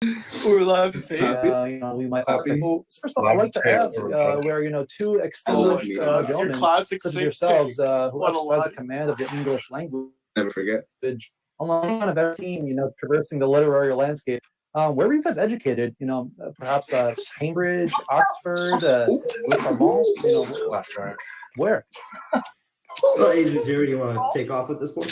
We're allowed to take. We might. Papi? Well, first off, I'd like to ask where two extinguished gentlemen classic such as think yourselves tank. who What a exercise lot. the command of the English language. Never forget. Online I've ever seen, traversing the literary landscape. Where were you guys educated? Perhaps Cambridge, Oxford, Le Sorbonne. Where? Well, Agent Zero, you want to take off with this one?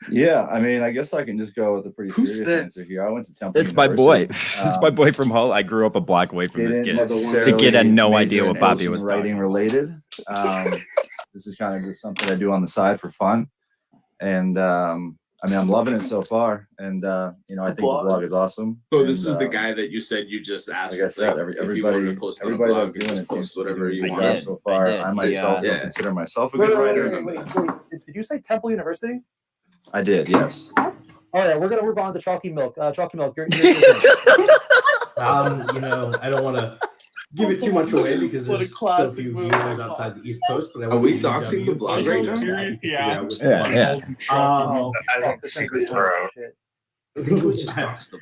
Yeah, I mean, I guess I can just go with a pretty Who's serious this? answer here. I went to Temple. It's my boy. University. It's my boy from Hull. I grew up a block away from this Didn't kid. The necessarily kid had no major idea what in Papi was writing talking. related. This is kind of just something I do on the side for fun, and I mean, I'm loving it so far, and I think the blog is awesome. So this is the guy that you said you just asked. Like I said, if you wanted to post on a everybody blog, that's doing it post seems to whatever be you doing want. a good job so far. I did. I myself don't consider myself a good writer. Wait. Did you say Temple University? I did, yes. All right, we're gonna move on to Chalky Milk. Chalky Milk, you're I don't want to give it too much away because What a there's so classic few move. viewers outside the East Coast. But I Are we want to doxing the blog right now? Yeah. I think it was just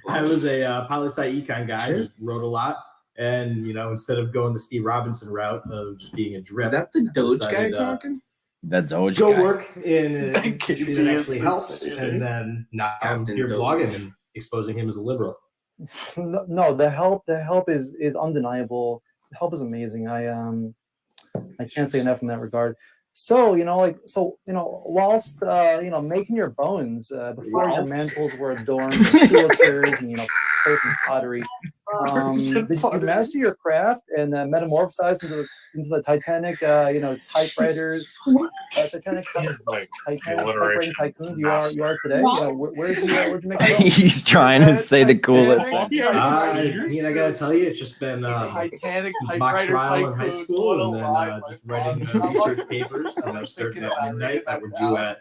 I was a poli-sci econ guy, just wrote a lot. And, instead of going the Steve Robinson route of just being a drip. Is that the Doge guy decided, talking? That's Doge go guy. work in that actually helps. And then now I'm Captain here Doge. blogging and exposing him as a liberal. No, the help is undeniable. The help is amazing. I can't say enough in that regard. So whilst making your bones before your mantles were adorned with culators and plate and pottery, did you master your craft and metamorphosize into the Titanic typewriters, Titanic typewriting tycoons you are today? Where'd you make it? He's trying to say the coolest thing. I gotta tell you, it's just been Titanic mock typewriter trial in high tycoons. school, What a and then lie, just my writing God. research papers. Starting at midnight that were due at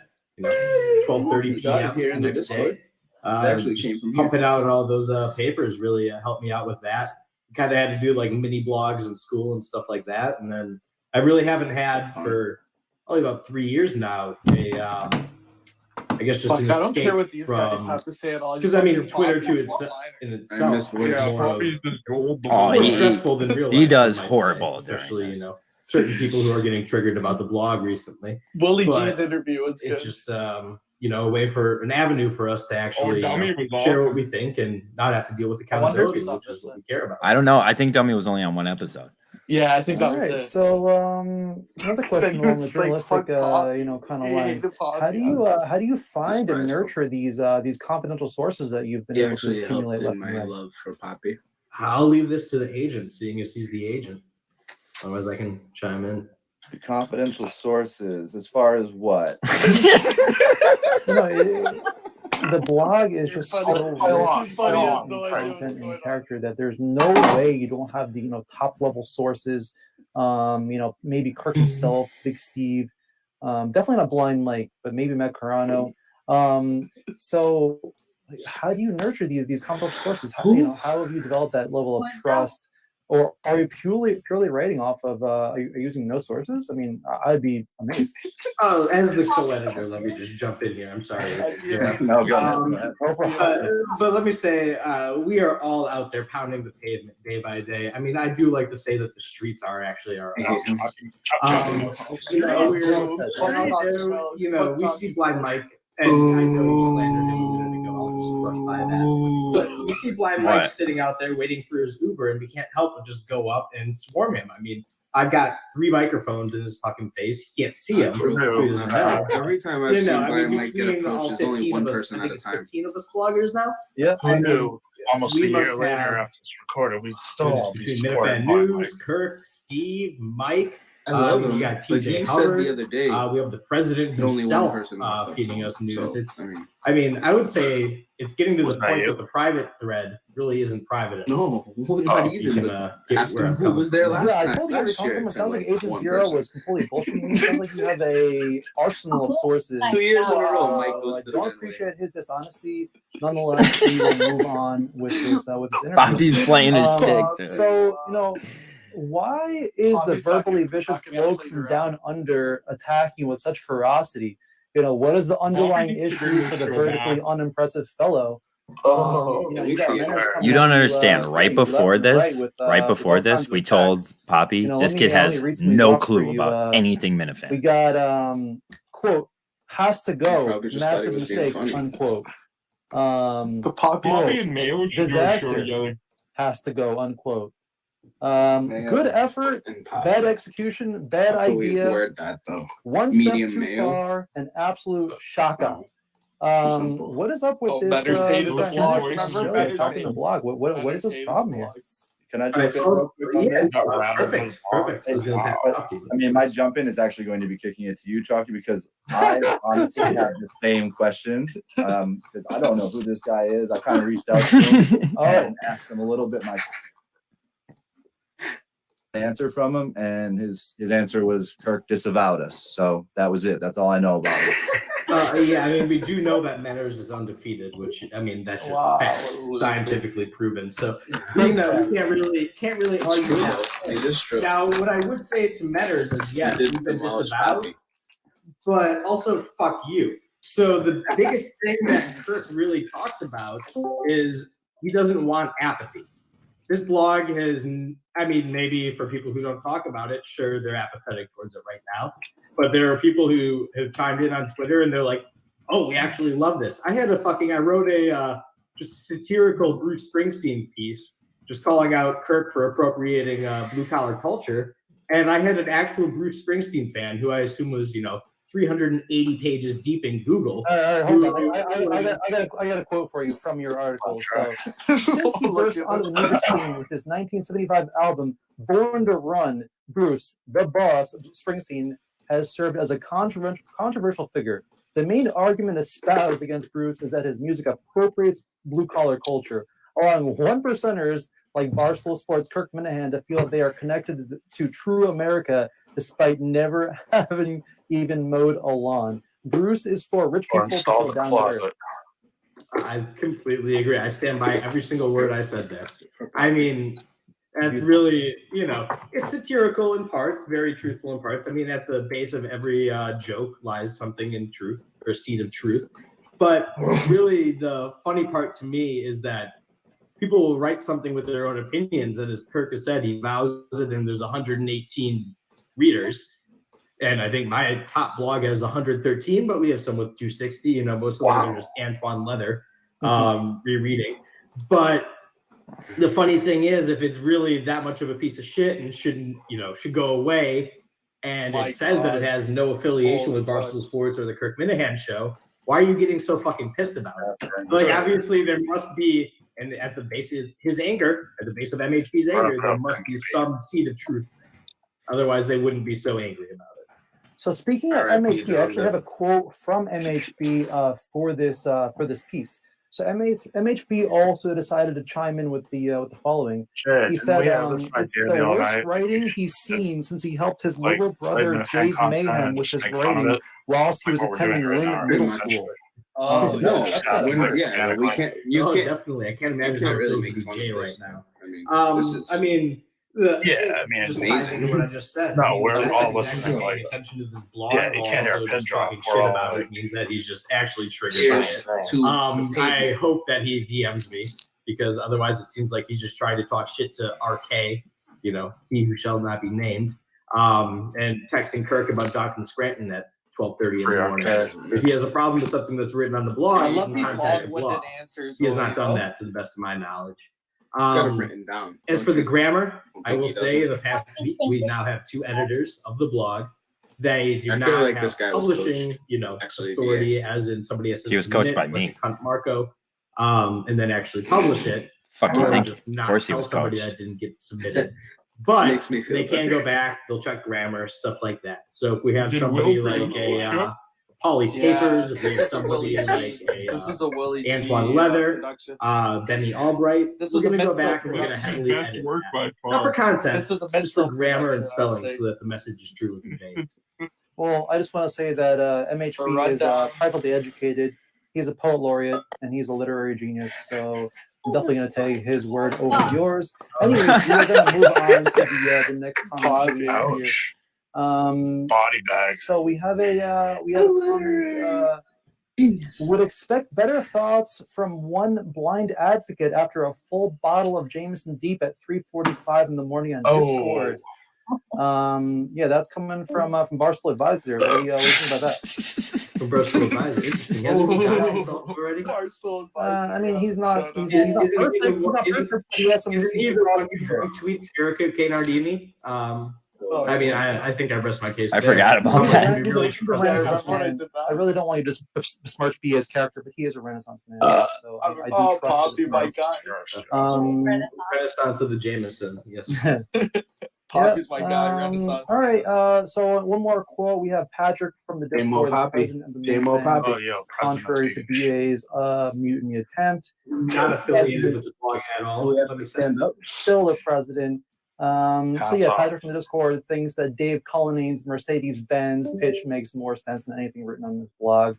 12:30 p.m. Here in the next Discord. day. Actually Just came from here. pumping out all those papers really helped me out with that. Kind of had to do like mini blogs in school and stuff like that, and then I really haven't had for only about 3 years now I guess just an I don't escape care what these guys from have to say at all. because I mean Twitter too in itself missed is words. more stressful than real life. he does I might say, horrible, especially during certain people who are getting triggered about the blog recently. Willie But G's interview was good. It's just a way for an avenue for us to actually share what we think and not have to deal with accountability, which is what we care about. I don't know. I think Dummy was only on one episode. Yeah, I think that was All right, it. so another question along the It's like, journalistic fuck Pop. kind of He lines. hates Pop, How do you find and Despise nurture these confidential sources that you've been He able to actually helped accumulate in left and my right? love for Papi. I'll leave this to the agent, seeing as he's the agent. Otherwise, I can chime in. The confidential sources, as far as what? The blog is just so rich in content and character that there's no way you don't have the top level sources. Maybe Kirk himself, Big Steve, definitely not Blind Mike, but maybe Matt Carano. So how do you nurture these confidential sources? How have you developed that level of trust? Or are you purely writing off of? Are you using no sources? I mean, I'd be amazed. Oh, as the co-editor, let me just jump in here. I'm sorry. No, go ahead. But let me say, we are all out there pounding the pavement day by day. I mean, I do like to say that the streets are actually our agents. We see Blind Mike, and I know you slandered him a minute ago. I'll just brush by that. But we see Blind Mike sitting out there waiting for his Uber, and we can't help but just go up and swarm him. I mean, I've got 3 microphones in his fucking face. He can't see him. Every time I've seen Blind Mike get approached, there's only one person at a time. 15 of us bloggers now. Yeah. I knew almost a year later after this recorded, we'd still all be between supporting Minifan Blind News, Kirk, Steve, Mike. I love We him. got But TJ he Hubbard. said the other day, We have the president only one himself person feeding us news. So, It's, I would say it's getting to the Was that point you? that the private thread really isn't private. no, You not can even. But get ask where him I'm who coming was there from. last Yeah, I time. told you every Last year, time. It it sounds felt like like Agent one Zero person. was completely bullshitting. It sounds like you have a arsenal of sources. 2 years in a row, So Mike goes I to the don't Fenway. appreciate his dishonesty. Nonetheless, we will move on with this interview. Papi's playing his shtick, dude. So why is the verbally vicious bloke from down under attacking with such ferocity? What is the underlying issue for the vertically unimpressive fellow? Oh, You at least got they manners are. coming You don't at understand. saying Right you left before and right this, with, right with before all this, kinds we of told facts. Papi, You know, this let me kid let me has read some of these no off for clue you. about anything We Minifan. got quote has to go, Probably just thought he massive was being mistake, funny. unquote. the Poppy Bro, Poppy and Mayo should do a show disaster together. has to go, unquote. Mayo Good effort, and Poppy. bad execution, bad How can we idea, word that though? one Medium step too mayo? far, an absolute shaka. Simple. What is up with Oh, this? better say to the guy blog. Henry from Remember, Joey better talking say- the blog? What is this Better say to problem the here? blog. Can I All jump right, in so real quick on yeah, that? Got rattled perfect, with perfect. I was gonna pass it off to you. I mean, my jump in is actually going to be kicking it to you, Chalky, because I honestly have the same question. Because I don't know who this guy is. I kind of reached out to him and asked him a little bit my answer from him, and his answer was Kirk disavowed us. So that was it. That's all I know about it. Yeah, I mean, we do know that Manners is undefeated, which I mean, that's just Wow, fact, what a loser. scientifically proven. So you know, you can't really argue true. that. It is true. Now, what I would say to Manners is, yes, You you've did been demolish disavowed, Pappy. but also fuck you. So the biggest thing that Kurt really talks about is he doesn't want apathy. This blog has, I mean, maybe for people who don't talk about it, sure, they're apathetic towards it right now. But there are people who have chimed in on Twitter and they're like, oh, we actually love this. I wrote a just satirical Bruce Springsteen piece, just calling out Kirk for appropriating blue collar culture. And I had an actual Bruce Springsteen fan who I assume was, 380 pages deep in Google. All right, hold on. I got a quote for you from your article. So, since he burst onto the music scene with his 1975 album "Born to Run," Bruce, the boss of Springsteen, has served as a controversial figure. The main argument espoused against Bruce is that his music appropriates blue-collar culture, allowing one percenters like Barstool Sports' Kirk Minahan to feel that they are connected to true America despite never having even mowed a lawn. Bruce is for rich Or people to installed feel the down to earth. closet. I completely agree. I stand by every single word I said there. I mean, that's really, it's satirical in parts, very truthful in parts. I mean, at the base of every joke lies something in truth or seed of truth. But really, the funny part to me is that people will write something with their own opinions. And as Kirk has said, he vows it, and there's 118 readers. And I think my top blog has 113, but we have some with 260. Most of those are just Antoine Leather rereading. But the funny thing is, if it's really that much of a piece of shit and should go away, and My it says that it God. has no affiliation Holy with Barstool fuck. Sports or the Kirk Minahan show, why are you getting so fucking pissed about it? Like, obviously, there must be, and at the base of his anger, at the base of MHP's anger, there must be some seed of truth there. Otherwise, they wouldn't be so angry about it. So speaking of MHB, I actually have a quote from MHB for this piece. So MHB also decided to chime in with the following. Shit, He didn't said, we have this "It's idea the the other worst night? writing he's seen since he helped his Like, little brother in the fan Jay's content mayhem and with just his make fun of writing it? whilst he was Like what we're doing attending right Lynn now, Middle essentially. School." Oh, No, that's yeah, gotta we're hurt. not, we can't. You Oh, can't. definitely. I can't imagine You can't how it really feels make to be fun Jay of right this. now. I mean, this is. I mean, It's just amazing. ties into what I just said. No, I mean, we're the fact all that he's listening, actually like- paying attention to this blog, Yeah, you can't hear a also pin just drop. talking We're shit all about like- it means that he's just actually triggered by Here's it. to I pavement. hope that he DMs me, because otherwise it seems like he's just trying to talk shit to RK, he who shall not be named, and texting Kirk about Jonathan Scranton at 12:30 in the morning. If he has a problem with something that's written on the blog, I he love can these contact the long-winded blog. answers. He has though, not you done know? that to the best of my knowledge. He's got them written down. As Don't for the you? grammar, I think will he say in doesn't? the past week, we now have 2 editors of the blog. They do I not feel like have this guy was publishing, coached, actually, authority, as in somebody has to He was submit coached by like me. a cunt Marco, and then actually publish it. Fuck you Or think? just Of not course he tell was somebody coached. that didn't get submitted. But Makes me feel they can better. go back, they'll check grammar, stuff like that. So if we have Did somebody Will bring like the a book? Polly's Yeah. Papers, if we have somebody Willie like G. a This was a Willie G. Antoine Leather, production. Benny Albright, This we're was a going to go Mensa back and we're going to production. heavily Best edit work that. by Not for far. content, This was a just for Mensa grammar and production, I spelling, would say. so that the message is truly conveyed. Well, I just want to say that MHB is rundown. privately educated. He's a poet laureate and he's a literary genius. So I'm definitely going to take his word over yours. Anyways, we're going to move on to the next comment we have here. Ouch. Body bag. So we have a comment Would expect better thoughts from one blind advocate after a full bottle of Jameson Deep at 3:45 in the morning on Discord. Yeah, that's coming from Barstool Advisor. What do you think about that? From Barstool Advisor. Interesting. Hasn't he done himself already? I mean, he's not. He's Isn't not he perfect. the He's one- not perfect, but he has some. Isn't he the one who tweets Erica K. Nardini? I mean, I think I rest my case. I there. forgot about He's that. gonna be really He's a true. Renaissance man. I really don't want you to besmirch B as character, but he is a Renaissance man. So I do trust Papi, his my words. guy. Renaissance of the Jameson. Yes. Papi's my guy. Renaissance. All right. So one more quote. We have Patrick from the Discord, the Papi. president of the J-Mo Mutiny Fans, Papi. Oh, yo, contrary to BA's mutiny attempt. Not affiliated with the blog at all. Let me stand up. Still the president. So yeah, off. Patrick from the Discord thinks that Dave Cullinane's Mercedes-Benz pitch makes more sense than anything written on this blog.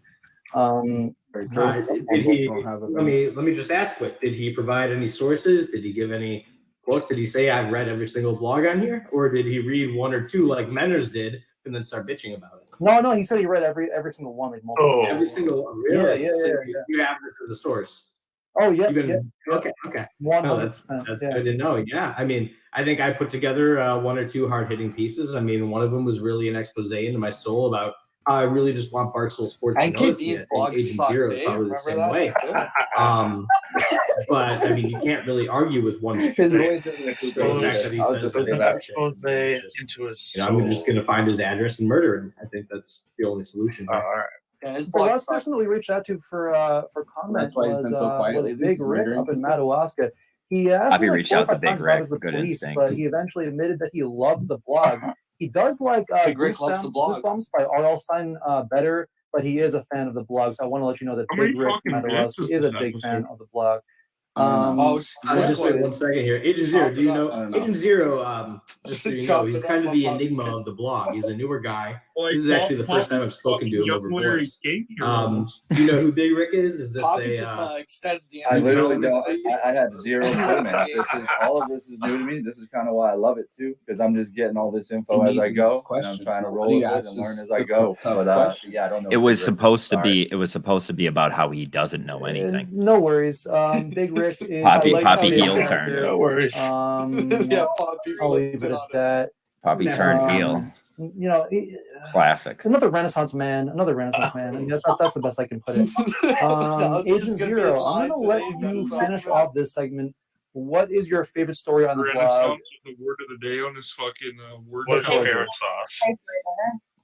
Did he? Let me just ask quick. Did he provide any sources? Did he give any quotes? Did he say I've read every single blog on here, or did he read one or two like Menners did and then start bitching about it? No, he said he read every single one, like multiple. Oh. Every single one. Really? Yeah. You have it as a source. Oh yeah. Okay. 100%. That's good to know. Yeah. I mean, I think I put together one or two hard-hitting pieces. I mean, one of them was really an expose into my soul about how I really just want Barstool Sports to notice me. I think Agent Zero is probably the same way. But I mean, you can't really argue with one. His voice isn't The fact that he says that into his I'm just going to find his address and murder him. I think that's the only solution. all right. Yeah, his The blog last person that we reached out to for comment That's why he's been so quiet was lately, Big he's Rick murdering up in Madawaska. He asked Papi me like reached 4 or out to 5 Big times Rick. about his Good police, instinct. but he eventually admitted that he loves the blog. He does like Big Rick loves the blog. Goosebumps by R.L. Stein better, but he is a fan of the blog. So I want to let you know that How many Big Rick from fucking Madawaska bitches is a does big that fan was of the blog. Just wait 1 second here. Agent Zero, do you know? I don't know. Agent Zero, just so you know, Chop he's it kind up of the on enigma podcast. of the blog. He's a newer guy. Well, This is actually the first time I've spoken to him over voice. Do you know who Big Rick is? Is this Papi a just extends the I literally know. don't. I had zero clue, man. All of this is new to me. This is kind of why I love it too, because I'm just getting all this info as I go, and I'm trying to roll with it and learn as I go. But yeah, I don't know. It was supposed to Sorry. be. It was supposed to be about how he doesn't know anything. No worries. Big Rick is Papi, like how Papi you heel got turn. No worries. Yeah, Papi. I'll leave it at that. Papi turned heel. You know, Classic. another Renaissance man. I mean, that's the best I can put it. Agent Zero, I'm gonna let you finish off this segment. What is your favorite story on the blog? Renaissance is the word of the day on his fucking word. What's your color. favorite sauce?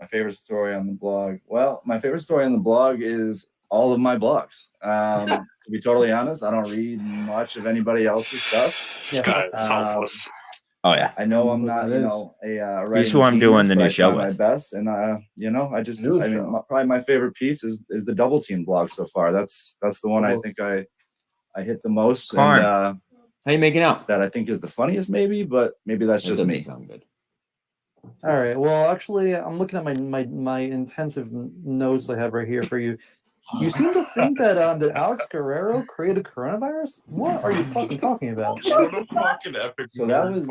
My favorite story on the blog. Well, my favorite story on the blog is all of my blogs. To be totally honest, I don't read much of anybody else's stuff. This guy is selfless. Oh yeah. I know I'm not, That is. a He's writing who I'm doing genius, the but new I show try my with. best, and I just, New I mean, show. probably my favorite piece is the Double Team blog so far. That's the one I think I hit the most, Karn. and How you making out? that I think is the funniest, maybe, but maybe that's just me. Sound good. All right. Well, actually, I'm looking at my intensive notes I have right here for you. You seem to think that that Alex Guerrero created coronavirus. What are you fucking talking about? What a fucking epic. So that was,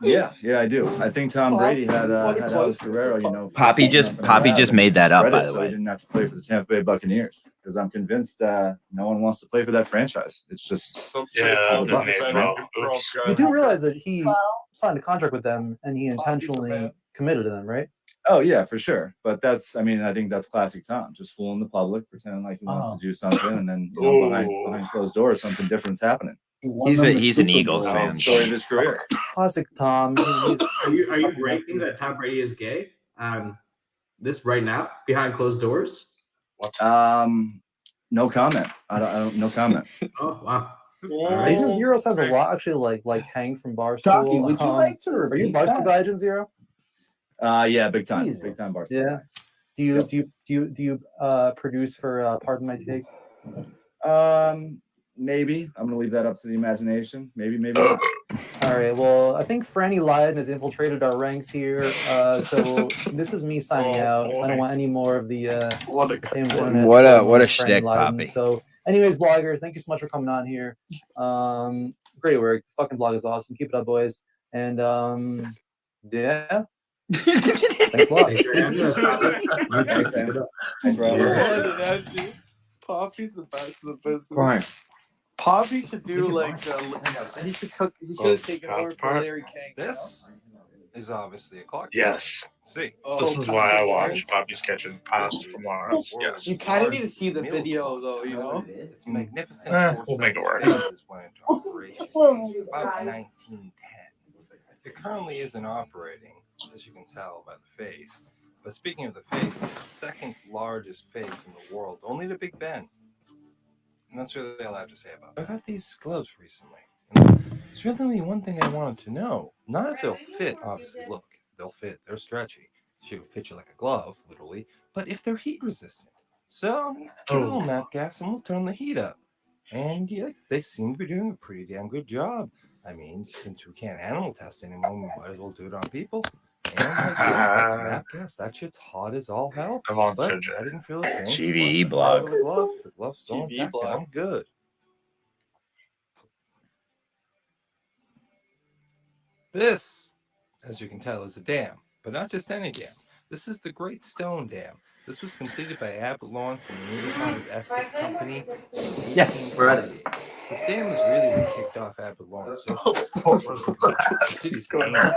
yeah, I do. I think Tom Brady had Alex Guerrero, Papi just made that up, by the so way. he didn't have to play for the Tampa Bay Buccaneers, because I'm convinced no one wants to play for that franchise. It's just Yeah, the Bucks, name right? drop. You do realize that he signed a contract with them and he intentionally committed to them, right? Oh yeah, for sure. But I think that's classic Tom, just fooling the public, pretending like he wants to do something, and then behind closed doors, something different's happening. He's an Eagles fan. Story of his career. Classic Tom. Are you ranking that Tom Brady is gay? This right now behind closed doors? No comment. I don't. No comment. Oh wow. Agent Zero sounds a lot actually like Hank from Barstool. Chucky, would you like to Are you repeat Barstool that? guy, Agent Zero? Yeah, big time, Jesus. big time, Barstool. Yeah. Do you produce for Pardon My Take? Maybe. I'm gonna leave that up to the imagination. Maybe not. All right. Well, I think Franny Lydon has infiltrated our ranks here. So this is me signing out. I don't want any more of the same internet What a from shtick, Franny Lydon. Papi. So, anyways, bloggers, thank you so much for coming on here. Great work. Fucking blog is awesome. Keep it up, boys. And yeah, Thanks a lot. Thanks for having us, Papi. Thanks, man. Thanks for having us. What an attitude. Poppy's the best of the business. Fine. Poppy should do like he should have taken over for part. Larry King. This is obviously a clock. Yes. See. This is why I watch Papi's Catching Pasta from Lawrence. Yes. You kind of need to see the video though, you know. It's magnificent. We'll make it work. Faces went into operation about 1910. It currently isn't operating, as you can tell by the face. But speaking of the face, it's the second largest face in the world, only to Big Ben. And that's really all I have to say about that. I got these gloves recently. And there's really only one thing I wanted to know. Not if they'll fit, obviously. Look, they'll fit. They're stretchy. She'll fit you like a glove, literally. But if they're heat resistant. So, get a little nap gas and we'll turn the heat up. And yeah, they seem to be doing a pretty damn good job. I mean, since we can't animal test anymore, we might as well do it on people. And that's nap gas. That shit's hot as all hell. Come on, But JJ. I didn't feel a thing. GVE blog. The glove's still GVE intact, and blog. I'm good. This, as you can tell, is a dam, but not just any dam. This is the Great Stone Dam. This was completed by Abbott Lawrence and the newly founded Essex Company. Yeah, we're at it. This dam is really what kicked off Abbott Lawrence. The city's going on.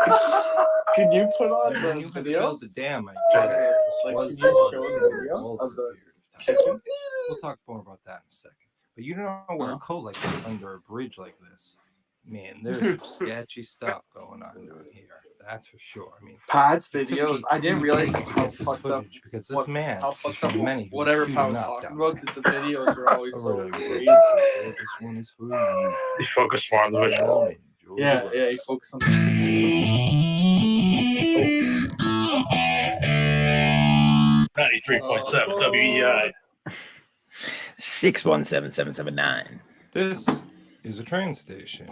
Can you put on When you the had video? built the dam, I said, Like, was can you show was the video was of the was- kitchen? We'll talk more about that in a second. But you don't wear a coat like this under a bridge like this. Man, there's some sketchy stuff going on down here. That's for sure. I mean, Pat's it took videos. me I didn't 2 realize days to how get this fucked up. footage because this what- man How is fucked up from many who whatever shooting Pat was up talking down about there. because the videos are always so crazy. This one is for you. He focused more on the visual. Enjoy the Yeah, ride. yeah, he focused on the 93.7 WEI. 617-779. This is a train station.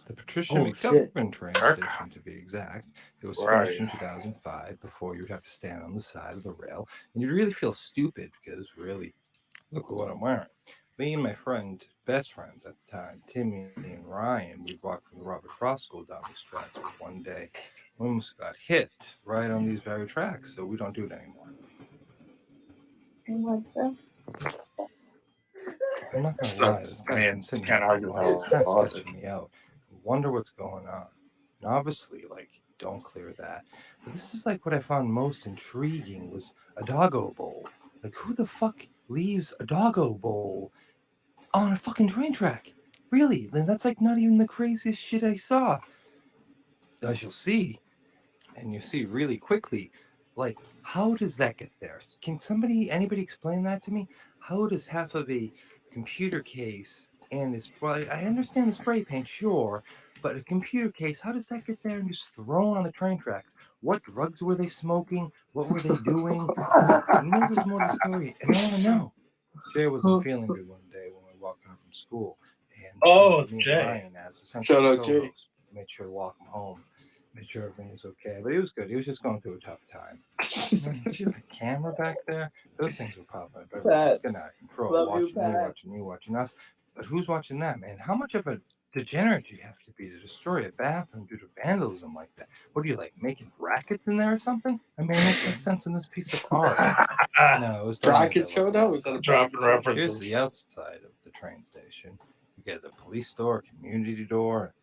The Patricia Oh, McGovern train shit. station, to be exact. It was Right. finished in 2005 before you'd have to stand on the side of the rail. And you'd really feel stupid because, really, look at what I'm wearing. Me and my friend, best friends at the time, Timmy and Ryan, we'd walk from the Robert Frost School down these tracks. But one day, we almost got hit right on these very tracks, so we don't do it anymore. I'm not gonna lie, this I guy's mean, been sitting can't here argue for a with while. that. It's kind of sketching me out. I wonder what's going on. And obviously, like, don't clear that. But this is like what I found most intriguing was a doggo bowl. Like, who the fuck leaves a doggo bowl on a fucking train track? Really? Then that's like not even the craziest shit I saw. As you'll see, and you see really quickly, like, how does that get there? Can anybody explain that to me? How does half of a computer case and this, well, I understand the spray paint, sure, but a computer case, how does that get there and just thrown on the train tracks? What drugs were they smoking? What were they doing? You know, there's more to the story, and I want to know. Jay wasn't feeling good one day when we were walking home from school, and Oh, me and Jay. Ryan, as essential Shout out, Jay. co-host, made sure to walk him home. Made sure everything was okay, but he was good. He was just going through a tough time. You see the camera back there? Those things were popping up. Everyone's getting out of control. Love you, Watching me, Pat. watching you, watching us. But who's watching that, man? How much of a degenerate do you have to be to destroy a bathroom due to vandalism like that? What are you, like, making brackets in there or something? I mean, it makes no sense in this piece of art. No, it was bracket show now? Was that a Dropping bracket show? Here's references. the outside of the train station. You get the police door, community door,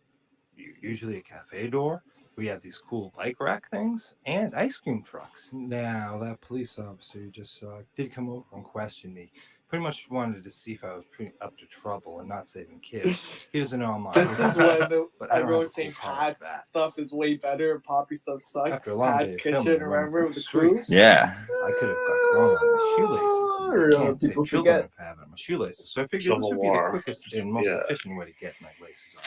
usually a cafe door. We have these cool bike rack things and ice cream trucks. Now, that police officer you just saw did come over and question me. Pretty much wanted to see if I was pretty up to trouble and not saving kids. He doesn't know I'm on. This is when But I don't everyone's have a saying cool color for Pat's that. stuff is way better and Poppy stuff sucks. After a long Pat's day of kitchen, filming, remember, running with the through crews? streets, Yeah. I could have got thrown on my shoelaces. And Really? I can't say People children forget. have having my shoelaces. So I figured Civil this would be War. the quickest and most Yeah. efficient way to get my laces on.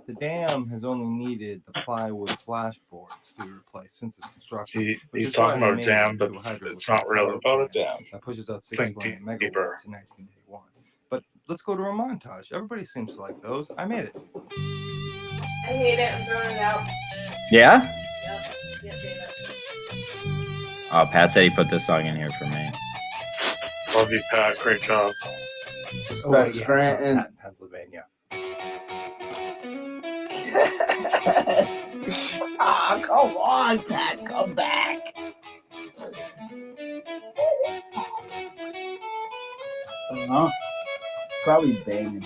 The dam has only needed the plywood flashboards to be replaced since its construction. which He's is why talking they about a made dam, it but into a hydroelectric it's not really power about a plant dam. that pushes out Think 6.8 megawatts deeper. in 1981. But let's go to a montage. Everybody seems to like those. I made it. I hate it. I'm throwing it out. Yeah? Yep. Can't say that. Oh, Pat said he put this song in here for me. Love you, Pat. Great job. Best yes, friend and- Pennsylvania. Come on, Pat, come back. I don't know. Probably banging.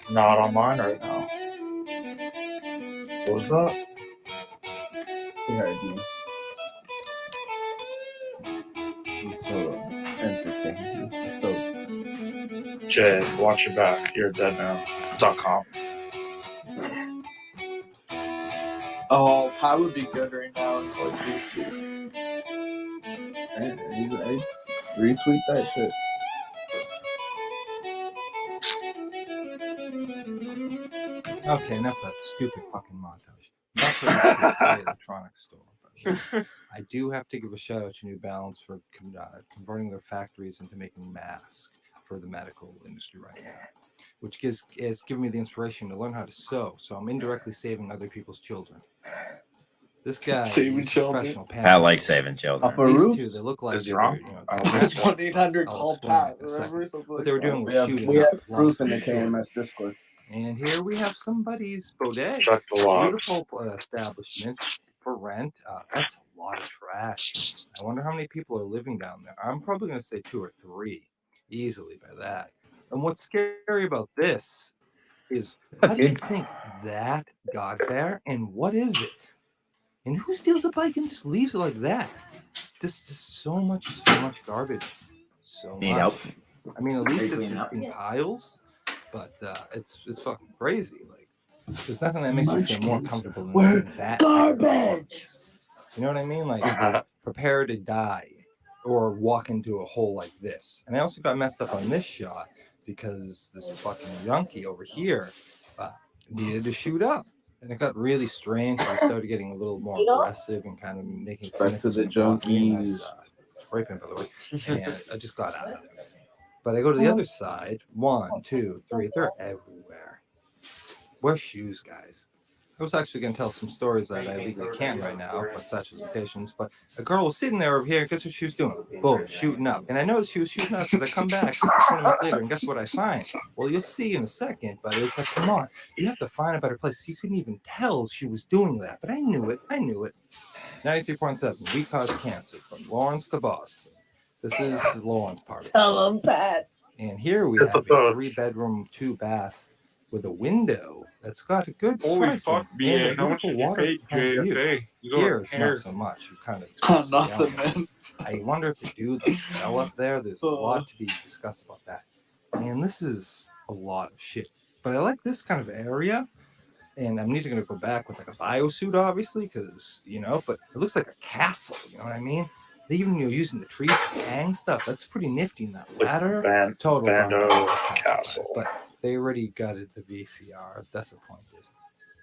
Not on mine right now. What was that? He heard me. He's so entertaining. This is so. Jay, watch your back. You're dead now. .com. Oh, Pat would be good right now. Like this is. I retweet that shit. Okay, enough of that stupid fucking montage. Back to the electronics store. But I do have to give a shout out to New Balance for converting their factories into making masks for the medical industry right now, which it's given me the inspiration to learn how to sew. So I'm indirectly saving other people's children. This guy Saving is a children. professional Pat panther. likes saving children. Off a These roof? two, they look like Is he they're, wrong? you know, I don't think so. 1-800 I'll call explain it Pat. in a second. Remember something What like they were that? doing was We have, shooting we up have proof in the long- KMS Discord. And here we have somebody's bodega. Check the logs. Beautiful establishment for rent. That's a lot of trash. I wonder how many people are living down there. I'm probably going to say 2 or 3 easily by that. And what's scary about this is how do you think that got there and what is it? And who steals a bike and just leaves it like that? This is so much garbage. So Need much. help? I mean, at least Clean it's up? in piles, but it's fucking crazy. Like, there's nothing that makes you feel more Munchkins comfortable than were seeing that type of garbage. place. You know what I mean? Like, prepare to die or walk into a hole like this. And I also got messed up on this shot because this fucking junkie over here needed to shoot up. And it got really strange. I started getting a little more aggressive and kind of making Back to the junkies. Spray paint, by the way. And I just got out of there. But I go to the other side. 1, 2, 3. They're everywhere. Wear shoes, guys. I was actually going to tell some stories that I legally can't right now, but such as limitations. But a girl was sitting there over here. Guess what she was doing? Boom, shooting up. And I noticed she was shooting up because I come back 20 minutes later, and guess what I find? Well, you'll see in a second. But it was like, come on, you have to find a better place. You couldn't even tell she was doing that. But I knew it. 93.7. We cause cancer from Lawrence to Boston. This is the Lawrence part. Tell him, Pat. And here we have a 3-bedroom, 2-bath with a window that's got a good Holy price fuck, and a BA. How much beautiful did you water pay, view. JFA? Here it's not so much. You kind of Nothing, man. I wonder if the dude that fell up there. There's a lot to be discussed about that. And this is a lot of shit. But I like this kind of area. And I'm neither going to go back with like a biosuit, obviously, because, you know, but it looks like a castle. You know what I mean? They even using the trees to hang stuff. That's pretty nifty in that ladder. Total Bando Castle. Castle. But they already gutted the VCR. I was disappointed.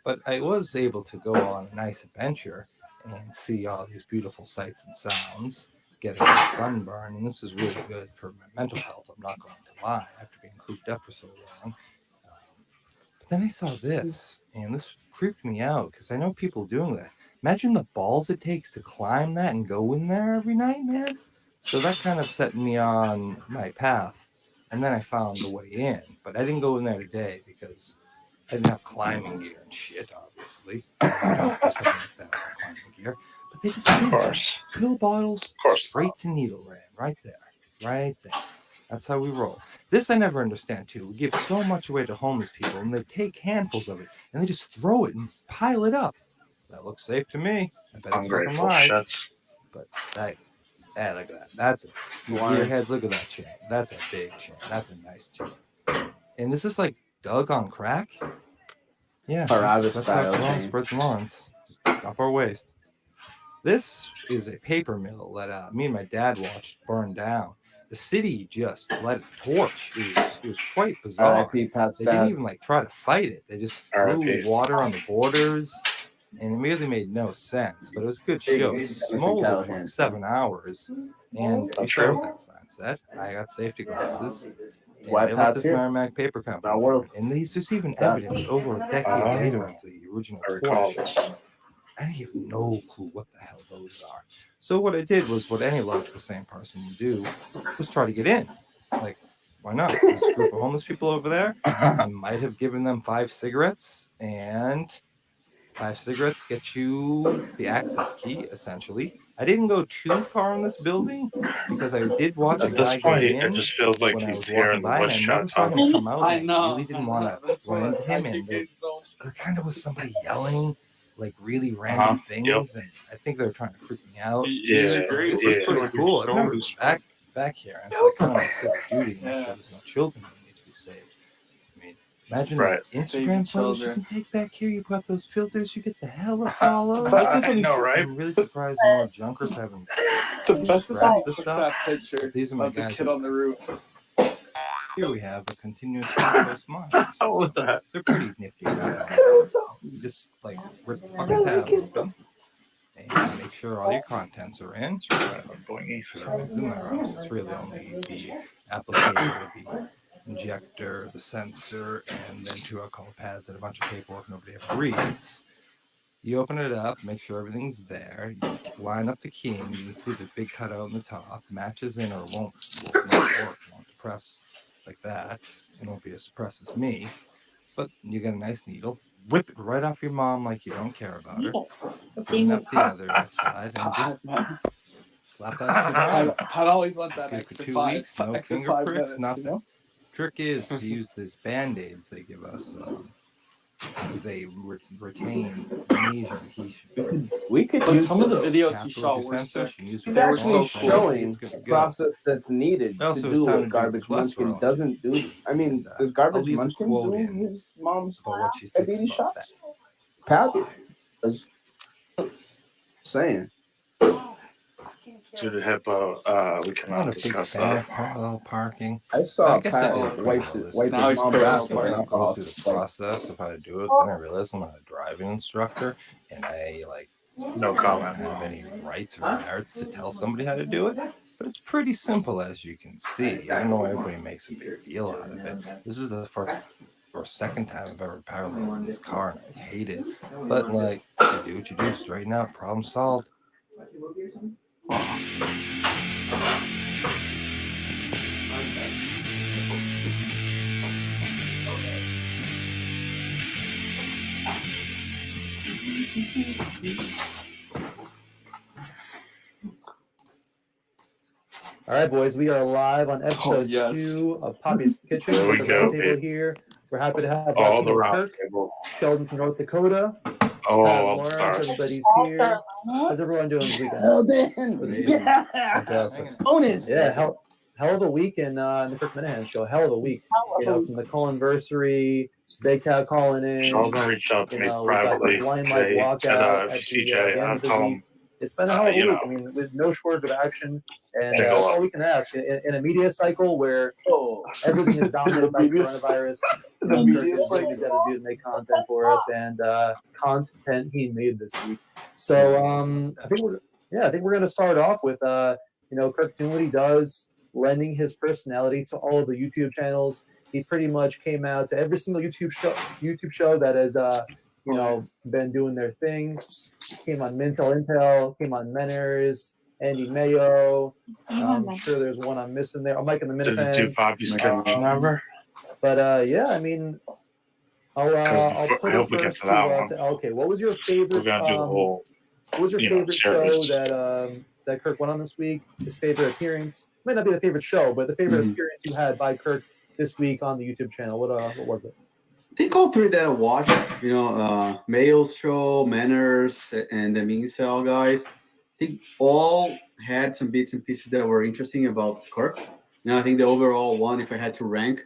But I was able to go on a nice adventure and see all these beautiful sights and sounds, get a good sunburn, and this was really good for my mental health. I'm not going to lie, after being cooped up for so long. But then I saw this, and this creeped me out because I know people doing that. Imagine the balls it takes to climb that and go in there every night, man. So that kind of set me on my path. And then I found the way in. But I didn't go in there today because I didn't have climbing gear and shit, obviously. I don't do something like that without climbing gear. But they just Of course. pill bottles straight to needle ran right there. Right there. That's how we roll. This I never understand too. We give so much away to homeless people and they take handfuls of it and they just throw it and pile it up. That looks safe to me. I bet it's fucking Ungrateful live. shits. But look at that. That's it. Gearheads, look at that chain. That's a big chain. That's a nice chain. And this is like Doug on crack. Yeah, Paravis that's style how Lawrence chain. spreads Lawrence. Just up our waist. This is a paper mill that me and my dad watched burn down. The city just let it torch. It was quite bizarre. R.I.P. Pat's They didn't dad. even like try to fight it. They just threw R.I.P. water on the borders, and it really made no sense. But it was a good show. It smoldered for like 7 hours, and you saw what that sign said. I got safety glasses. And Why they let Pat's this here? Merrimack Paper Company. Our world. And there's even evidence over a decade later of the original I recall torch. this. I have no clue what the hell those are. So what I did was what any logical sane person would do, was try to get in. Like, why not? There's a group of homeless people over there. I might have given them 5 cigarettes, and 5 cigarettes get you the access key, essentially. I didn't go too far in this building because I did watch a At guy this go point, in it just feels like when I he's was here walking in the by, and voice I never chat saw talking. him come out. I And know. I really didn't I want know. to That's run what into him, I and keep getting so. there kind of was somebody yelling like really random things, and I think they were trying to freak me out. Yeah, This yeah. is pretty cool. I remember back here, and it's like kind of my civic duty to make sure there's no children that need to be saved. I mean, imagine Right. the Instagram photos you can take back here. You put up those filters, you get the hella follows. I know, right? I'm really surprised more junkers haven't. The best is when you this took stuff. that picture These are my of the guys. kid on the roof. Here we have a continuous glucose monitor. How was that? They're pretty nifty. You just like rip the fucking tab open and make sure all your contents are in. Make sure everything's in there. Else it's really only the applicator, the injector, the sensor, and then 2 alcohol pads and a bunch of paperwork nobody ever reads. You open it up, make sure everything's there. You line up the keying. You can see the big cutout in the top. Matches in or won't work. Won't depress like that. It won't be as suppressed as me. But you get a nice needle. Rip it right off your mom like you don't care about her. Clean up the other side and just slap that shit on. I'd always want that Good extra for 2 5, weeks. No extra finger 5 pricks, minutes. nothing. You know? Trick is to use these band-aids they give us because they retain amnesia adhesion. We could But use some of the those. videos he shot were Sensors, sick. you use He's your actually phone, showing it's good to the go. process that's needed to Also, it's do time what to do Garbage the Munchkin cholesterol. doesn't do. I mean, And, does I'll Garbage leave the Munchkin quote do in his mom's about what she thinks diabetes about shots? that. Pat? Saying. To the hippo, we I'm cannot not a big discuss fan that. of parallel parking. I saw Like I said, Pat they wipe pretty well wipe Now his he's mom's ass parallel with I alcohol. go through the process of how to do it. Then I realized I'm not a driving instructor, and I No don't comment. have any rights or merits to tell somebody how to do it. But it's pretty simple, as you can see. I don't know why everybody makes a big deal out of it. This is the first or second time I've ever paralleled in this car, and I hate it. But you do what you do, straighten out, problem solved. All right, boys, we are live on episode 2 of Papi's Kitchen. There we the go, round table baby. here. We're happy to have All the Latino round Kirk, table. Sheldon from North Dakota, Pat Oh, Lawrence. sorry. Everybody's here. How's everyone doing this weekend? Fantastic. Bonus. Yeah, hell of a week in the Kirk Minahan show. Hell of a week. You know, from the Cullenversary, Big Cow calling in. Sheldon reached out to You me know, we got the privately. blind mic Jay walkout said, at if the you see Jay, end I'll of the tell week. him. It's been a hell of a you week. know. I mean, with no shortage of action, and Take a that's look. all we can ask in a media cycle where everything is dominated by Media coronavirus. The Kirk media is cycle. really dedicated to make content for us, and content he made this week. So I think we're going to start off with Kirk doing what he does, lending his personality to all of the YouTube channels. He pretty much came out to every single YouTube show that has been doing their thing. Came on Mental Intel, came on Menners, Andy Mayo. I'm sure there's one I'm missing there. I'm liking the Did it do Minifans. Papi's Kitchen ever? But yeah, I mean, I'll put I it hope we get first to that one. okay, what was your favorite? We're gonna do the whole. What was your favorite series. show that Kirk went on this week? His favorite appearance might not be the favorite show, but the favorite appearance you had by Kirk this week on the YouTube channel. What was it? I think all three that I watched, Mayo's show, Manners, and the Mincel guys, I think all had some bits and pieces that were interesting about Kirk. I think the overall one, if I had to rank,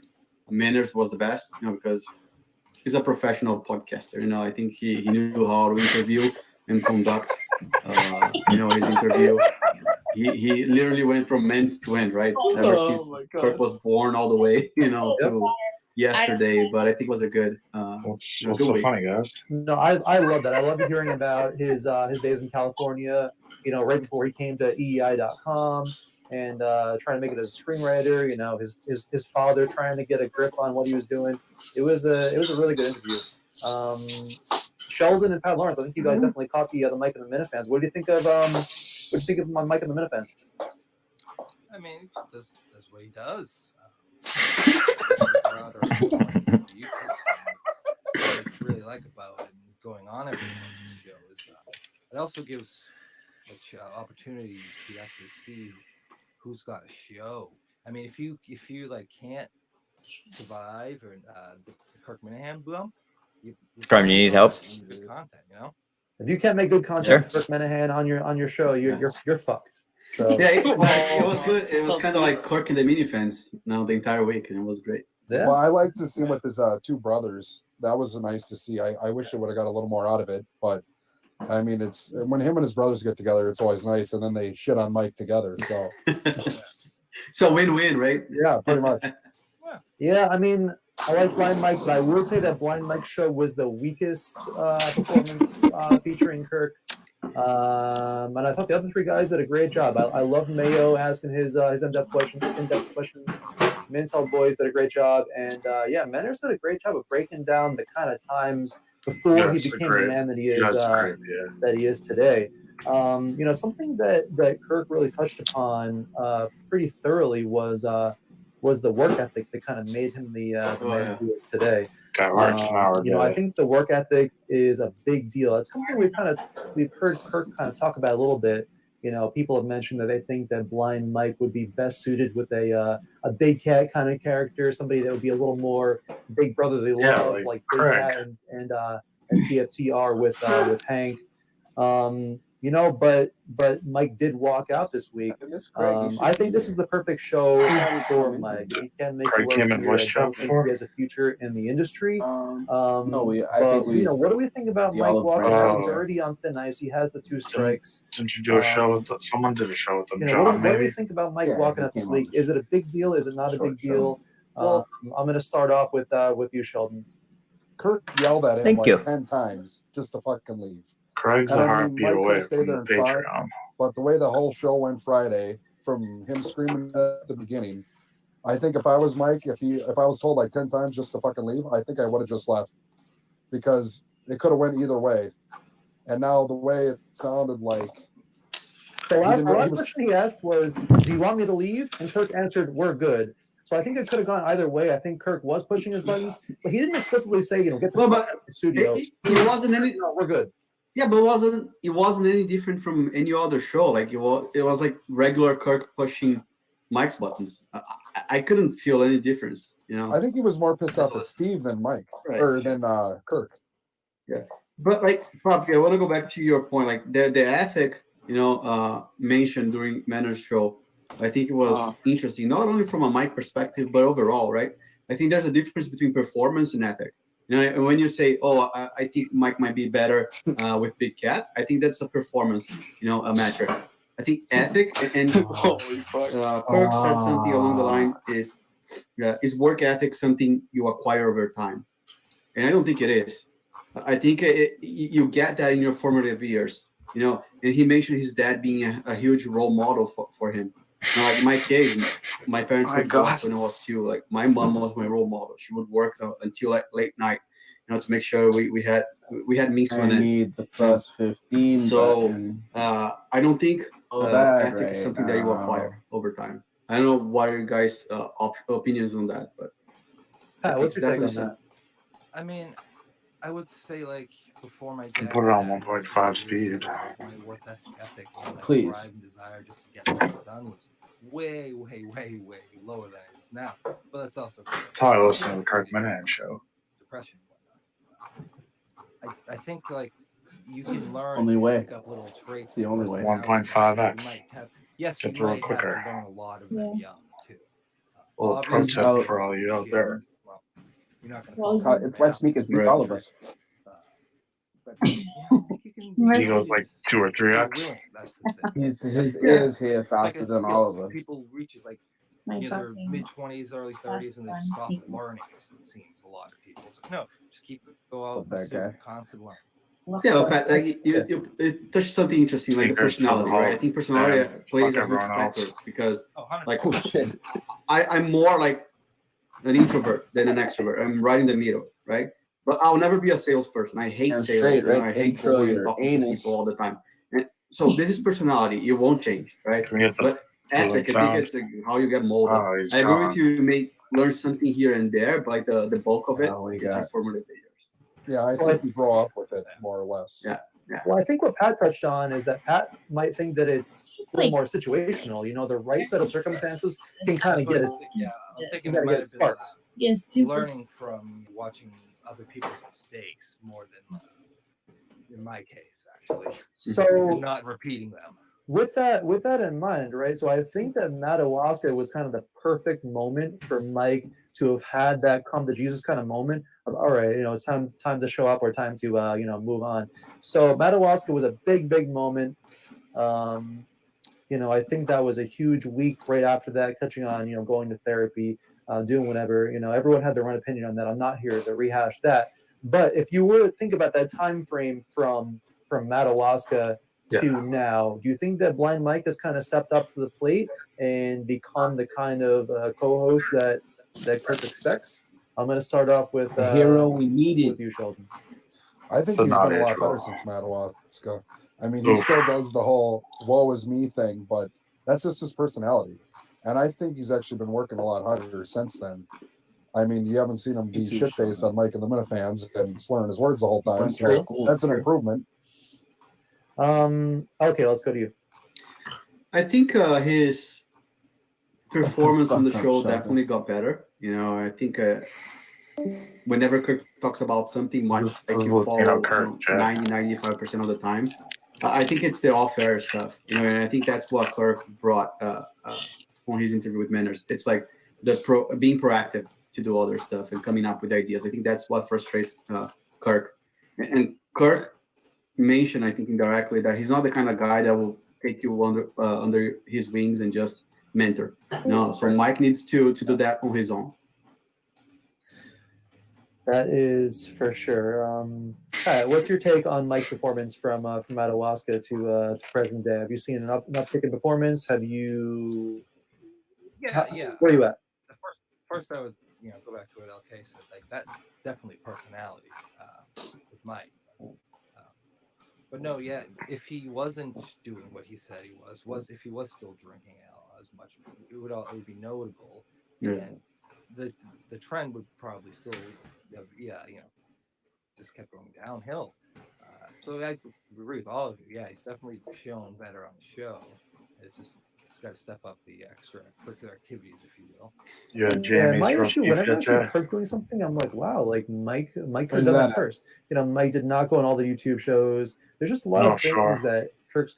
Manners was the best, because he's a professional podcaster. I think he knew how to interview and conduct, his interview. He literally went from end to end, right? Ever since Kirk was born all the way, to yesterday, but I think it was a good. What's good so week. funny, guys? No, I love that. I love hearing about his days in California. Right before he came to EEI.com and trying to make it as a screenwriter. His father trying to get a grip on what he was doing. It was a really good interview. Sheldon and Pat Lawrence. I think you guys definitely caught the Mike and the Minifans. What do you think of Mike and the Minifans? I mean, that's what he does. What I really like about it and going on every show is it also gives opportunities to actually see who's got a show. I mean, if you like can't survive or the Kirk Minahan boom, you Prime, you need help? good content, you know. If you can't make good content with Kirk Minahan on your show, you're fucked. So yeah, it was good. It was kind of like Kirk and the mini fans, the entire week, and it was great. Yeah. Well, I like to see him with his two brothers. That was nice to see. I wish it would have got a little more out of it, but I mean, it's when him and his brothers get together, it's always nice, and then they shit on Mike together. So, so win-win, right? Yeah, pretty much. Yeah, I mean, I like Blind Mike, but I will say that Blind Mike's show was the weakest performance featuring Kirk. And I thought the other three guys did a great job. I love Mayo asking his in-depth questions. Mincel Boys did a great job, and Menners did a great job of breaking down the kind of times before he became the man that he is today. Something that Kirk really touched upon pretty thoroughly was the work ethic that kind of made him the man he is today. I think the work ethic is a big deal. It's something we've heard Kirk kind of talk about a little bit. People have mentioned that they think that Blind Mike would be best suited with a Big Cat kind of character, somebody that would be a little more Big Brotherly love, like Big Cat and PFTR with Hank. But Mike did walk out this week. I think this is the perfect show for Mike. He can make it work here. I don't think he has a future in the industry. What do we think about Mike walking out? He's already on thin ice. He has the 2 strikes. Didn't you do a show with someone did a show with them? What do we think about Mike walking out this week? Is it a big deal? Is it not a big deal? I'm going to start off with you, Sheldon. Kirk yelled at him 10 times just to fucking leave. Craig's a heartbeat away from the Patreon. But the way the whole show went Friday, from him screaming at the beginning, I think if I was Mike, if I was told 10 times just to fucking leave, I think I would have just left, because it could have went either way. And now the way it sounded like. The last question he asked was, "Do you want me to leave?" And Kirk answered, "We're good." So I think it could have gone either way. I think Kirk was pushing his buttons, but he didn't explicitly say, "Get the fuck out of the studio." It wasn't any. No, we're good. Yeah, but it wasn't any different from any other show. Like it was like regular Kirk pushing Mike's buttons. I couldn't feel any difference. I think he was more pissed off at Steve than Mike, or than Kirk. Yeah, but Papi, I want to go back to your point. Like the ethic, mentioned during Manor's show. I think it was interesting, not only from a Mike perspective, but overall, right? I think there's a difference between performance and ethic. When you say, "Oh, I think Mike might be better with Big Cat," I think that's a performance, a metric. I think ethic and Kirk said something along the line is work ethic something you acquire over time, and I don't think it is. I think you get that in your formative years, And he mentioned his dad being a huge role model for him. Like my case, my parents would work when I was 2. Like my mom was my role model. She would work until late night, to make sure we had meals on it. I need the plus 15. So I don't think ethic is something that you acquire over time. I don't know what are your guys' opinions on that, but what's your take on that? I mean, I would say before my dad, put it on 1.5 speed. My work ethic, Please. Drive and desire just to get things done was way lower than it is now. But that's also that's how I listen to the Kirk Minahan show. Depression. I think you can learn. Only way. Pick up little traits. It's the only way. 1.5x. Yes, get you through might it quicker. have to learn a lot of them young too. Well, pro tip for all you out there. Well, you're not going to. It's why sneakers beat all of us. He goes 2 or 3x. His ears here faster than all of us. People reach it their mid-20s, early 30s, and they stop learning. It seems a lot of people. It's no, just go out and constant learning. Yeah, Pat, you touched something interesting, like the personality, right? I think personality plays a huge factor because, I'm more like an introvert than an extrovert. I'm right in the middle, right? But I'll never be a salesperson. I hate sales. Right? I hate talking to people all the time. And so this is personality. You won't change, right? But ethic, I think it's how you get molded. I agree with you. You may learn something here and there, but the bulk of it is your formative years. Yeah, I think you grow up with it more or less. Yeah. Well, I think what Pat touched on is that Pat might think that it's a little more situational. You know, the right set of circumstances can kind of get it. Yeah, I'm thinking You it gotta might get have been sparks. Yes, super. learning from watching other people's mistakes more than in my case, actually. So And not repeating them. with that in mind, right? So I think that Madawaska was kind of the perfect moment for Mike to have had that come to Jesus kind of moment of, all right, you know, it's time to show up or time to you know, move on. So Madawaska was a big moment. You know, I think that was a huge week right after that, touching on, you know, going to therapy, doing whatever. You know, everyone had their own opinion on that. I'm not here to rehash that. But if you were to think about that time frame from Madawaska to now, do you think that Blind Mike has kind of stepped up to the plate and become the kind of co-host that Kirk expects? I'm going to start off with the hero we needed. with you, Sheldon. I think So he's not been a lot intro. better since Madawaska. I mean, he still does the whole "woe is me" thing, but that's just his personality. And I think he's actually been working a lot harder since then. I mean, you haven't seen him be shit-faced on Mike and the Minifans and slurring his words the whole time, so that's an improvement. Okay, let's go to you. I think his performance on the show definitely got better. You know, I think whenever Kirk talks about something, Mike you follow 90-95% of the time. I think it's the off-air stuff, you know, and I think that's what Kirk brought on his interview with Manners. It's like being proactive to do other stuff and coming up with ideas. I think that's what frustrates Kirk. And Kirk mentioned, I think indirectly, that he's not the kind of guy that will take you under his wings and just mentor. No, so Mike needs to do that on his own. That is for sure. All right, what's your take on Mike's performance from Madawaska to present day? Have you seen an uptick in performance? Have you? Yeah. Where are you at? First, I would go back to what LK said. Like that's definitely personality with Mike. But no, yeah, if he wasn't doing what he said he was if he was still drinking as much, it would be notable. And the trend would probably still, just kept going downhill. So I agree with all of you. Yeah, he's definitely shown better on the show. It's got to step up the extracurricular activities, if you will. Yeah, my issue whenever I see Kirk doing something, I'm like, wow, like Mike could have done that first. You know, Mike did not go on all the YouTube shows. There's just a lot of things that Kirk's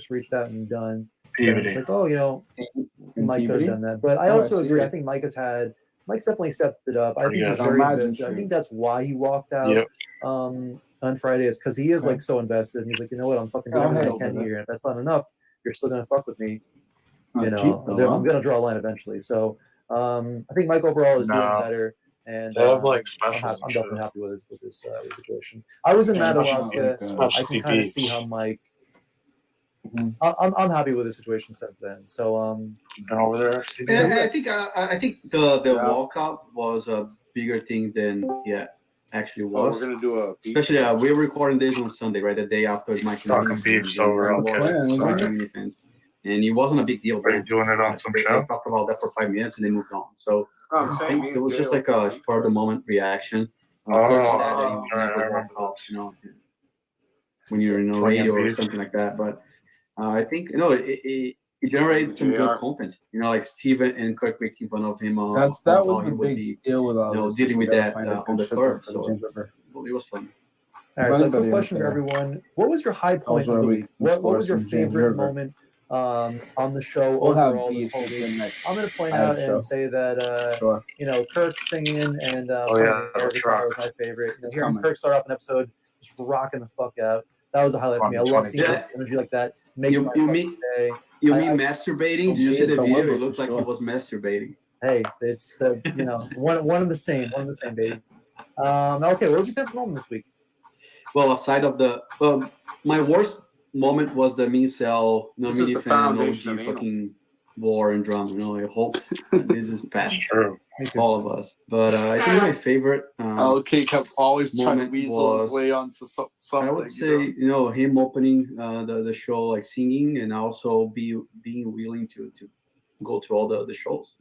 reached out and done. And it's like, oh, you know, Mike could have done that. But I also agree. I think Mike's definitely stepped it up. I think he's very invested. I think that's why he walked out on Friday, is because he is like so invested. And he's like, you know what, I'm fucking doing everything I can here. And if that's not enough, you're still gonna fuck with me. You know, I'm gonna draw a line eventually. So I think Mike overall is doing better, and I'm definitely happy with his situation. I was in Madawaska. I can kind of see how Mike. I'm happy with the situation since then. So over there. And I think the walkout was a bigger thing than actually was. We're gonna do especially we're recording this on Sunday, right? The day after Mike talking beefs over. And it wasn't a big deal. Are you doing it on some show? They talked about that for 5 minutes and they moved on. So I think it was just like a spur of the moment reaction. When you're in a radio or something like that. But I think it generated some good content. You know, like Steven and Kirk making fun of him. That was the big deal with all this. Dealing with that on the curve. So it was fun. All right, so quick question for everyone: what was your high point of the week? What was your favorite moment on the show overall this whole week? I'm going to point out and say that Kirk singing and air guitar was my favorite. Hearing Kirk start off an episode just rocking the fuck out. That was a highlight for me. I love seeing energy like that. You mean masturbating? Did you see the video? It looked like he was masturbating. Hey, it's the one of the same, baby. Okay, what was your best moment this week? Well, aside of my worst moment was the Mincel, mini fan, OG fucking war and drama. I hope this is past all of us. But I think my favorite kept always trying to weasel his way onto something. I would say, him opening the show, like singing, and also being willing to go to all the shows.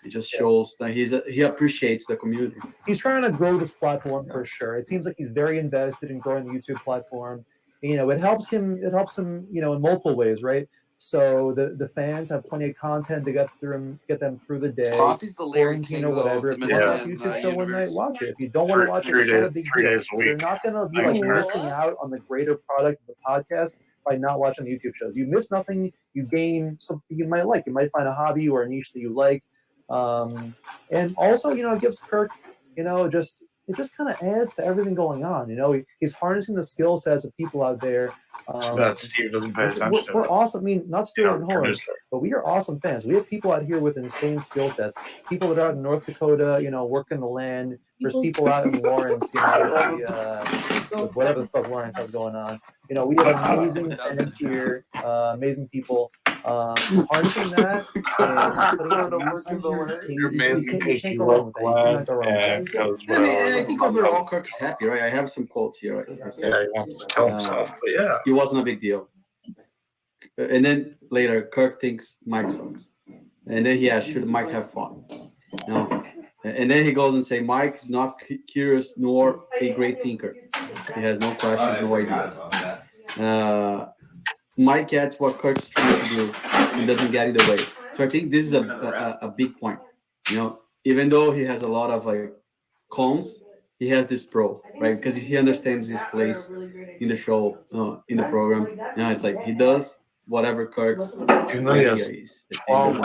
It just shows that he appreciates the community. He's trying to grow this platform for sure. It seems like he's very invested in growing the YouTube platform. You know, it helps him, you know, in multiple ways, right? So the fans have plenty of content to get them through the day, Poppy's the Larry quarantine King or whatever. of If the you want to watch a Minuteman, YouTube show one night, universe. watch it. If you don't want to watch it, it's not a big 3 deal. days a week. You're not gonna be like missing out on the greater product of the podcast by not watching the YouTube shows. You miss nothing. You gain something you might like. You might find a hobby or a niche that you like. And also, you know, it gives Kirk, you know, it just kind of adds to everything going on. You know, he's harnessing the skill sets of people out there. That Steve doesn't pay attention to. We're awesome. I mean, not Stuart and Horn, but we are awesome fans. We have people out here with insane skill sets. People that are out in North Dakota, you know, working the land. There's people out in Lawrence, you know, with whatever the fuck Lawrence has going on. You know, we have amazing fans here, amazing people. Harnessing that You're amazing because you wrong work with that. You can't glad go wrong and with that. because And I think overall Kirk's happy, right? I have some quotes here. Right? yeah, he wants to kill himself. But yeah, It wasn't a big deal. And then later, Kirk thinks Mike sucks. And then he asks, should Mike have fun? No. And then he goes and say, Mike is not curious nor a great thinker. He has no questions, no ideas. Mike gets what Kirk's trying to do and doesn't get in the way. So I think this is a big point. You know, even though he has a lot of like cons, he has this pro, right? Because he understands his place in the show, in the program. You know, it's like he does whatever Kirk's even though he has is. 12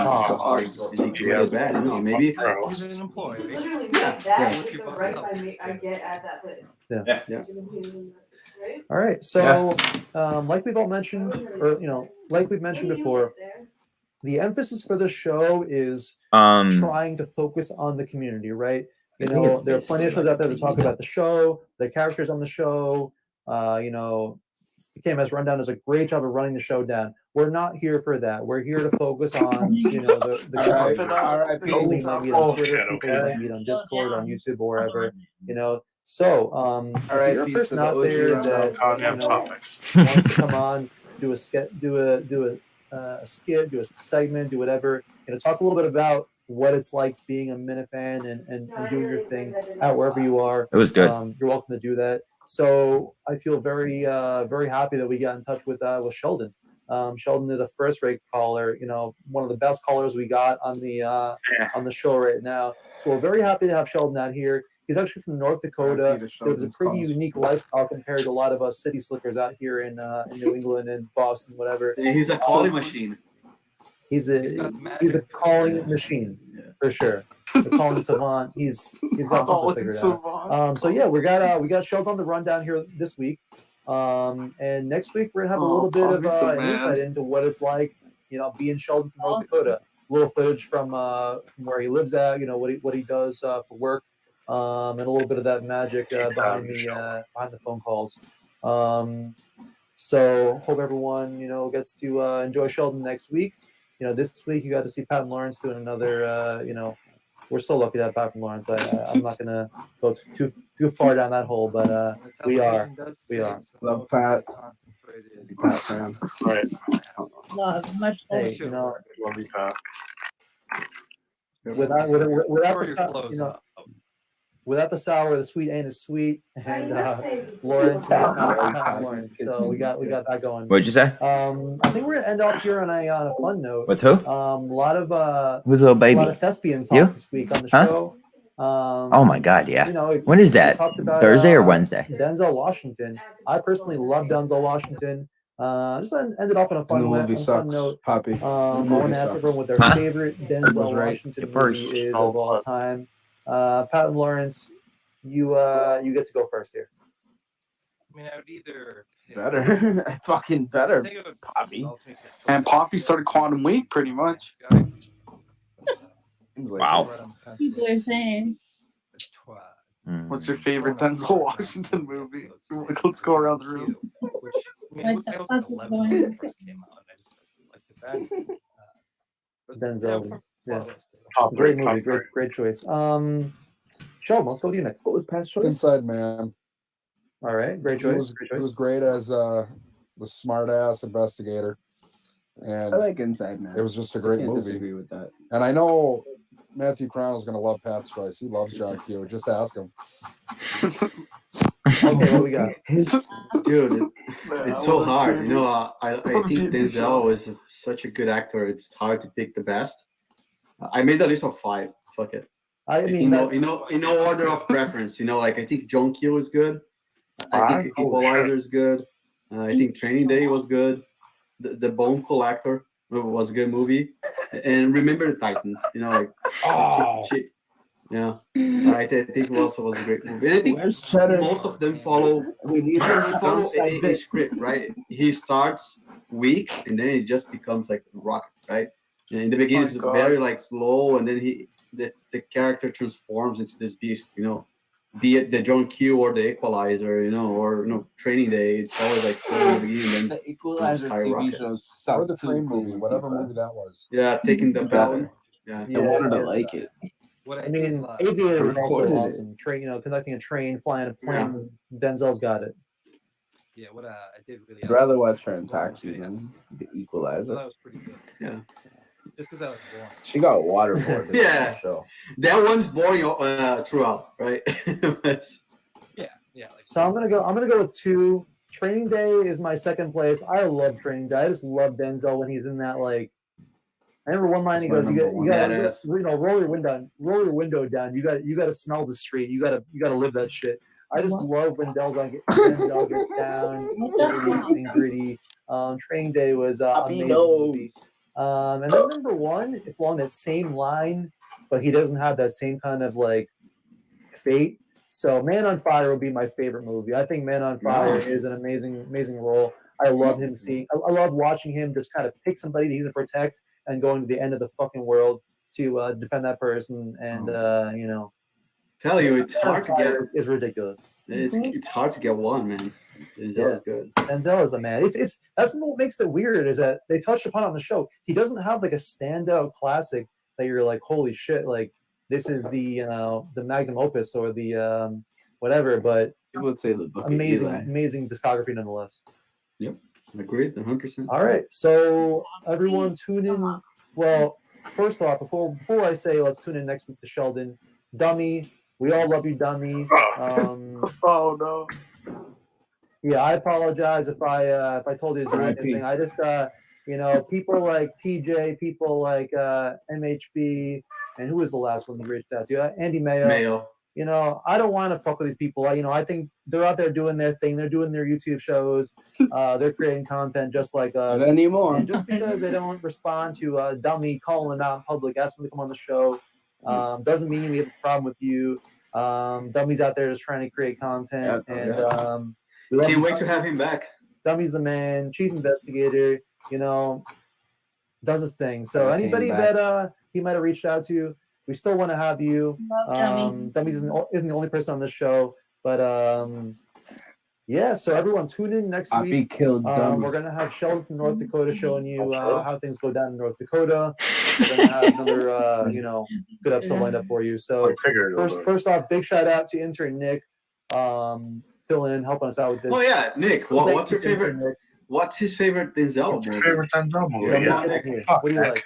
Is he good or bad? You know, maybe. He's an employee. Literally, Yeah, that is the rights I get at that place. Yeah. All right. So, like we've all mentioned, or you know, like we've mentioned before, the emphasis for the show is trying to focus on the community, right? You know, there are plenty of shows out there that talk about the show, the characters on the show. You know, the KMS Rundown does a great job of running the show down. We're not here for that. We're here to focus on, you know, the characters. People we might meet on Twitter, people we might meet on Discord, on YouTube, or wherever. You know, so if you're a person out there that you know, wants to come on, do a skit, do a segment, do whatever. You know, talk a little bit about what it's like being a Minifan and doing your thing out wherever you are. It was good. You're welcome to do that. So I feel very happy that we got in touch with Sheldon. Sheldon is a first-rate caller. You know, one of the best callers we got on the show right now. So we're very happy to have Sheldon out here. He's actually from North Dakota. There's a pretty unique lifestyle compared to a lot of us city slickers out here in New England and Boston, whatever. He's a calling machine. He's a calling machine for sure. The calling savant. He's got something figured out. So yeah, we got Sheldon on the rundown here this week. And next week we're gonna have a little bit of an insight into what it's like, you know, being Sheldon from North Dakota. A little footage from where he lives at, you know, what he does for work, and a little bit of that magic behind the phone calls. So hope everyone, you know, gets to enjoy Sheldon next week. You know, this week you got to see Pat and Lawrence doing another. You know, we're so lucky to have Pat and Lawrence. I'm not gonna go too far down that hole, but we are. Love Pat. Pat fan. Right. Much Hey, you know, Love you, Pat. without the, you know, without the sour, the sweet ain't as sweet, and Lawrence, Lawrence. So we got that going. What'd you say? I think we're gonna end off here on a fun note. With who? A lot of Who's little baby? a lot of thespian talk You? this week on the Huh? show. Oh my God, yeah. You know, When is we that? talked about, Thursday or Wednesday? Denzel Washington. I personally love Denzel Washington. Just ended off on a The fun, movie fun sucks. note. Papi. I want to ask everyone what their favorite Denzel Washington movie is of all time. Pat and Lawrence, you get to go first here. I mean, I would either Better. Fucking better. think it would Papi. And Poppy started Quantum Week pretty much. Wow. People are saying. What's your favorite Denzel Washington movie? Let's go around the room. Denzel, yeah, great movie, great choice. Sheldon, let's go with you next. What was past choice? Inside Man. All right, great choice. He was great as the smart ass investigator, and I like Inside Man. it was just a I great can't movie. disagree with that. And I know Matthew Crown is gonna love Pat's choice. He loves John Q. Just ask him. Okay, what we got? Dude, it's so hard. You know, I think Denzel is such a good actor. It's hard to pick the best. I made a list of 5. Fuck it. I mean, in no order of preference. You know, like I think John Q is good. I think Equalizer is good. I think Training Day was good. The Bone Collector was a good movie. And Remember the Titans. You know, like yeah. I think it also was a great movie. And I think most of them follow a script, right? He starts weak and then it just becomes like a rocket, right? And in the beginning, it's very like slow, and then the character transforms into this beast, you know. Be it the John Q or the Equalizer, you know, or Training Day. It's always like in the beginning, and then the Equalizer TV show sucked. Or the Train movie, whatever movie that was. Yeah, taking the ballot. Yeah, I wanted to like it. I mean, Aviator is also recorded awesome. Train, conducting a train, flying a plane. Denzel's got it. Yeah, what I did really. I'd rather watch her in Taxi than the Equalizer. That was pretty good. Yeah. Just because I was born. She got waterboarded. Yeah. In the show. That one's boring throughout, right? Yeah. So I'm gonna go with 2. Training Day is my second place. I love Training Day. I just love Denzel when he's in that like. I remember one line he goes, "You got roll your window down. You got to smell the street. You got to live that shit." I just love when Denzel gets down, dirty and gritty. Training Day was amazing movie. And then number 1, it's along that same line, but he doesn't have that same kind of like fate. So Man on Fire would be my favorite movie. I think Man on Fire is an amazing role. I love him I love watching him just kind of pick somebody that he's gonna protect and going to the end of the fucking world to defend that person. And tell you, it's hard to get. It's ridiculous. It's hard to get one, man. Denzel's good. Denzel is the man. It's that's what makes it weird is that they touched upon on the show. He doesn't have like a standout classic that you're like, holy shit, like this is the magnum opus or the whatever. But I would say the book. Amazing discography nonetheless. Yep, agreed, 100%. All right, so everyone tune in. Well, first off, before I say let's tune in next week to Sheldon, Dummy. We all love you, Dummy. Oh no. Yeah, I apologize if I told you to do anything. I just people like TJ, people like MHB, and who was the last one you reached out to? Andy Mayo. I don't want to fuck with these people. I think they're out there doing their thing. They're doing their YouTube shows. They're creating content just like us. Not anymore. And just because they don't respond to Dummy calling them out in public, asking them to come on the show, doesn't mean we have a problem with you. Dummy's out there just trying to create content, and can't wait to have him back. Dummy's the man, chief investigator. Does his thing. So anybody that he might have reached out to, we still want to have you. Dummy isn't the only person on this show, but so everyone tune in next week. We're gonna have Sheldon from North Dakota showing you how things go down in North Dakota. We're gonna have another good episode lined up for you. So first off, big shout out to intern Nick, filling in, helping us out with this. Oh yeah, Nick. What's your favorite? Nick. What's his favorite Denzel movie? Favorite Denzel movie? Yeah. What do you like?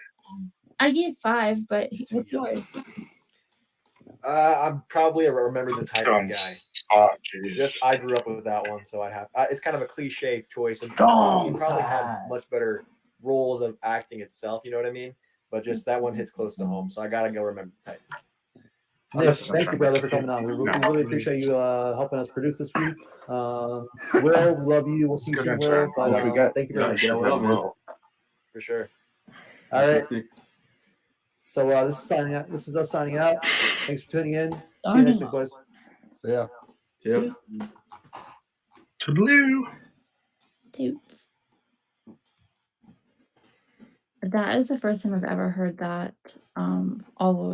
I gave 5, but what's yours? I'm probably a Remember the Titans guy. Oh, jeez. I grew up with that one, so I'd have. It's kind of a cliche choice. And he probably had much better roles of acting itself. You know what I mean? But just that one hits close to home, so I gotta go Remember the Titans. Nick, thank you, brother, for coming on. We really appreciate you helping us produce this week. Will, love you. We'll see you soon, Will. But thank you very much. For sure. All right. So this is signing out. This is us signing out. Thanks for tuning in. See you next week, boys. See ya. Yep. Toodaloo. Toots. That is the first time I've ever heard that all the way.